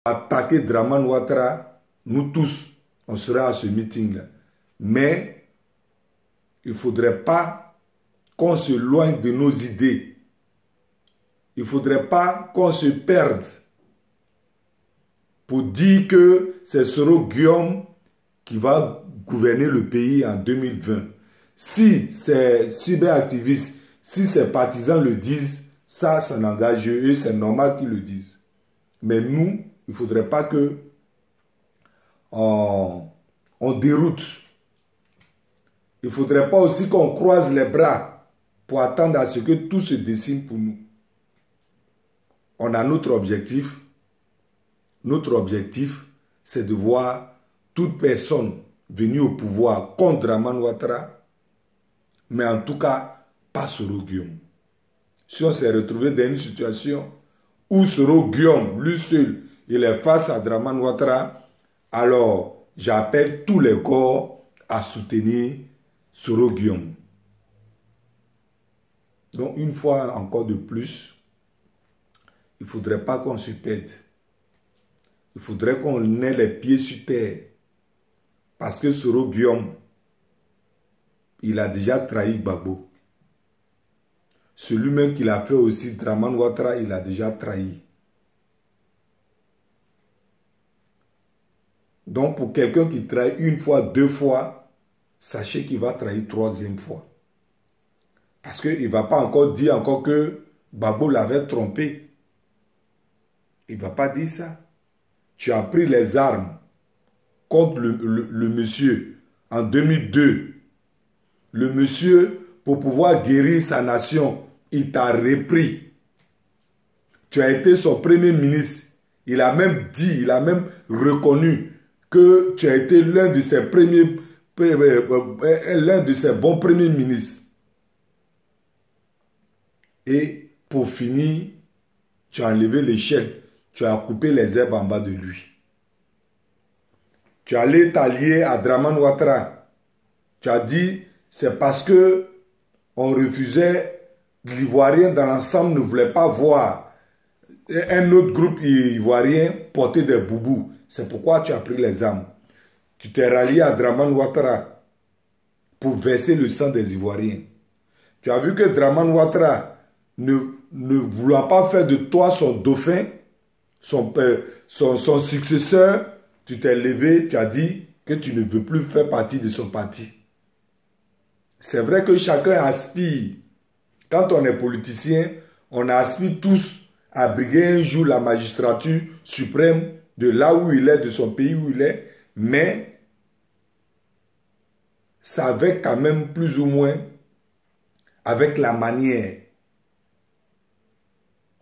attaquer Draman Ouattara, nous tous, on sera à ce meeting-là. Mais il ne faudrait pas qu'on se loigne de nos idées. Il ne faudrait pas qu'on se perde pour dire que c'est Soro Guillaume qui va gouverner le pays en 2020. Si ces cyberactivistes, si ces partisans le disent, ça n'engage eux, c'est normal qu'ils le disent. Mais nous, il ne faudrait pas que on déroute. Il ne faudrait pas aussi qu'on croise les bras pour attendre à ce que tout se dessine pour nous. On a notre objectif. Notre objectif, c'est de voir toute personne venue au pouvoir contre Draman Ouattara, mais en tout cas, pas Soro Guillaume. Si on s'est retrouvé dans une situation où Soro Guillaume, lui seul, il est face à Draman Ouattara, alors j'appelle tous les corps à soutenir Soro Guillaume. Donc, une fois encore de plus, il ne faudrait pas qu'on se perde. Il faudrait qu'on ait les pieds sur terre. Parce que Soro Guillaume, il a déjà trahi Gbagbo. Celui-même qui l'a fait aussi, Draman Ouattara, il a déjà trahi. Donc pour quelqu'un qui trahit une fois, deux fois, sachez qu'il va trahir troisième fois. Parce qu'il ne va pas encore dire encore que Gbagbo l'avait trompé. Il ne va pas dire ça. Tu as pris les armes contre le monsieur en 2002. Le monsieur, pour pouvoir guérir sa nation, il t'a repris. Tu as été son premier ministre. Il a même dit, il a même reconnu que tu as été l'un de ses premiers, l'un de ses bons premiers ministres. Et pour finir, tu as enlevé l'échelle, tu as coupé les herbes en bas de lui. Tu allais t'allier à Draman Ouattara. Tu as dit, c'est parce que on refusait, l'Ivoirien dans l'ensemble ne voulait pas voir un autre groupe ivoirien porter des boubous. C'est pourquoi tu as pris les armes. Tu t'es rallié à Draman Ouattara pour verser le sang des Ivoiriens. Tu as vu que Draman Ouattara ne voulant pas faire de toi son dauphin, son successeur, tu t'es levé, tu as dit que tu ne veux plus faire partie de son parti. C'est vrai que chacun aspire. Quand on est politicien, on aspire tous à briguer un jour la magistrature suprême de là où il est, de son pays où il est, mais ça avec quand même plus ou moins avec la manière.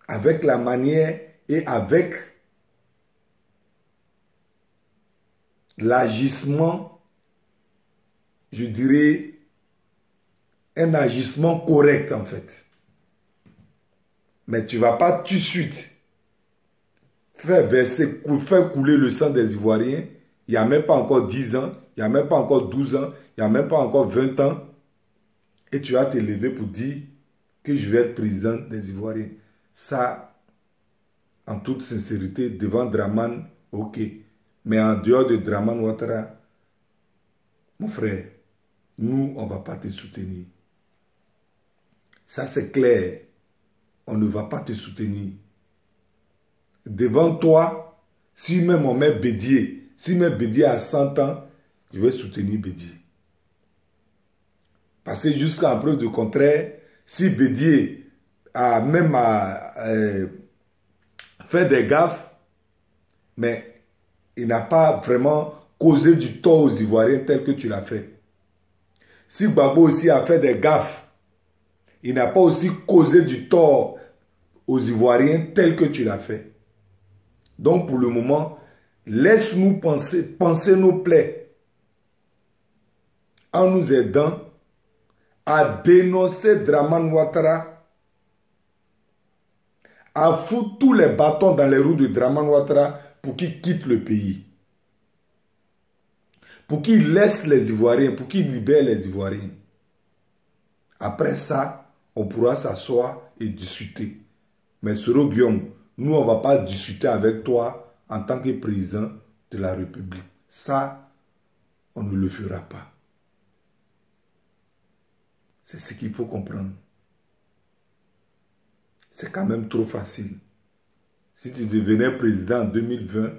Avec la manière et avec l'agissement, je dirais, un agissement correct en fait. Mais tu ne vas pas tout de suite faire couler le sang des Ivoiriens. Il n'y a même pas encore 10 ans, il n'y a même pas encore 12 ans, il n'y a même pas encore 20 ans. Et tu vas te lever pour dire que je vais être président des Ivoiriens. Ça, en toute sincérité, devant Draman, ok. Mais en dehors de Draman Ouattara, mon frère, nous, on ne va pas te soutenir. Ça, c'est clair. On ne va pas te soutenir. Devant toi, si même on met Bédié, si même Bédié a 100 ans, je vais soutenir Bédié. Parce que jusqu'à preuve du contraire, si Bédié a même fait des gaffes, mais il n'a pas vraiment causé du tort aux Ivoiriens tel que tu l'as fait. Si Gbagbo aussi a fait des gaffes, il n'a pas aussi causé du tort aux Ivoiriens tel que tu l'as fait. Donc pour le moment, laisse-nous penser nos plaies en nous aidant à dénoncer Draman Ouattara, à foutre tous les bâtons dans les roues de Draman Ouattara pour qu'il quitte le pays. Pour qu'il laisse les Ivoiriens, pour qu'il libère les Ivoiriens. Après ça, on pourra s'asseoir et discuter. Mais Soro Guillaume, nous, on ne va pas discuter avec toi en tant que président de la République. Ça, on ne le fera pas. C'est ce qu'il faut comprendre. C'est quand même trop facile. Si tu devenais président en 2020,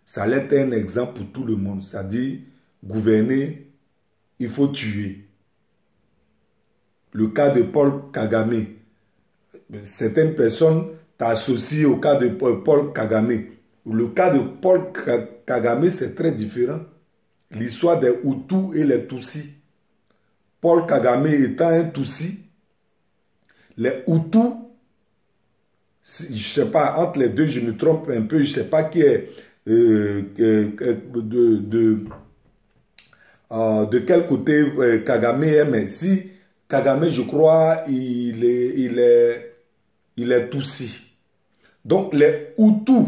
ça allait être un exemple pour tout le monde. C'est-à-dire, gouverner, il faut tuer. Le cas de Paul Kagame, certaines personnes t'associent au cas de Paul Kagame. Le cas de Paul Kagame, c'est très différent. L'histoire des Hutus et les Tutsis. Paul Kagame étant un Tutsi, les Hutus, je ne sais pas, entre les deux, je me trompe un peu, je ne sais pas qui est de quel côté Kagame est, mais si Kagame, je crois, il est Tutsi. Donc les Hutus,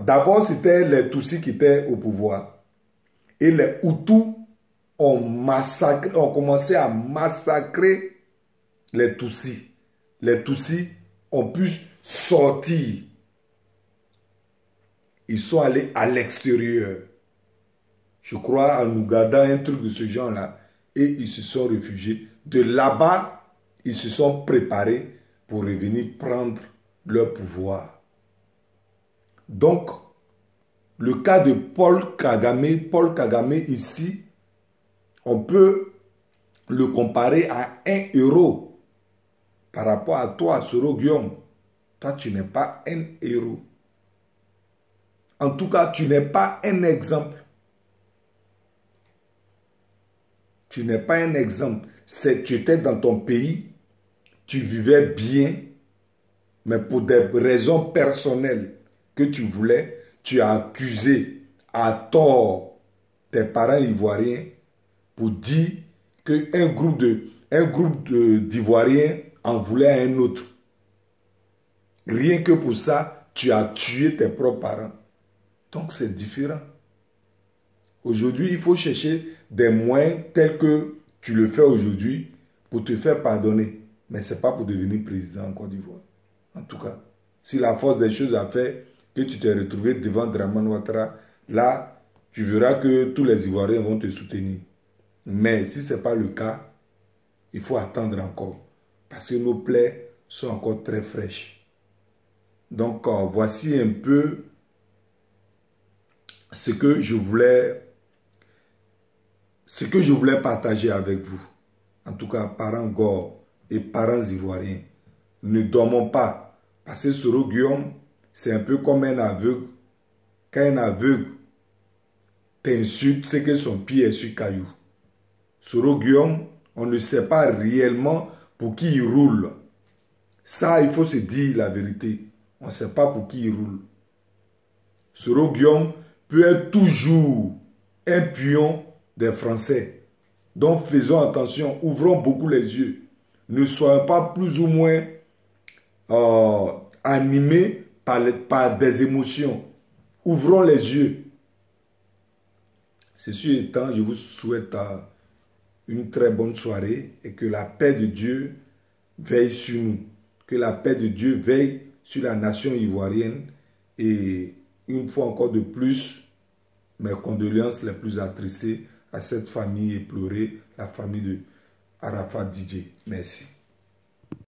d'abord c'était les Tutsis qui étaient au pouvoir. Et les Hutus ont commencé à massacrer les Tutsis. Les Tutsis ont pu sortir. Ils sont allés à l'extérieur. Je crois en Ouganda, un truc de ce genre-là. Et ils se sont réfugiés. De là-bas, ils se sont préparés pour revenir prendre leur pouvoir. Donc, le cas de Paul Kagame ici, on peut le comparer à un héros. Par rapport à toi, Soro Guillaume, toi, tu n'es pas un héros. En tout cas, tu n'es pas un exemple. Tu n'es pas un exemple. Tu étais dans ton pays, tu vivais bien, mais pour des raisons personnelles que tu voulais, tu as accusé à tort tes parents ivoiriens pour dire qu'un groupe d'Ivoiriens en voulait à un autre. Rien que pour ça, tu as tué tes propres parents. Donc c'est différent. Aujourd'hui, il faut chercher des moyens tels que tu le fais aujourd'hui pour te faire pardonner. Mais ce n'est pas pour devenir président en Côte d'Ivoire. En tout cas, si la force des choses a fait que tu t'es retrouvé devant Dramane Ouattara, là, tu verras que tous les Ivoiriens vont te soutenir. Mais si ce n'est pas le cas, il faut attendre encore. Parce que nos plaies sont encore très fraîches. Donc, voici un peu ce que je voulais partager avec vous. En tout cas, parents Gore et parents ivoiriens, ne dormons pas. Parce que Soro Guillaume, c'est un peu comme un aveugle. Quand un aveugle t'insulte, c'est que son pied est sur caillou. Soro Guillaume, on ne sait pas réellement pour qui il roule. Ça, il faut se dire la vérité. On ne sait pas pour qui il roule. Soro Guillaume peut être toujours un pion des Français. Donc faisons attention, ouvrons beaucoup les yeux. Ne soyons pas plus ou moins animés par des émotions. Ouvrons les yeux. Ceci étant, je vous souhaite une très bonne soirée et que la paix de Dieu veille sur nous. Que la paix de Dieu veille sur la nation ivoirienne. Et une fois encore de plus, mes condoléances les plus attristées à cette famille éplorée, la famille de Arafat Didier. Merci.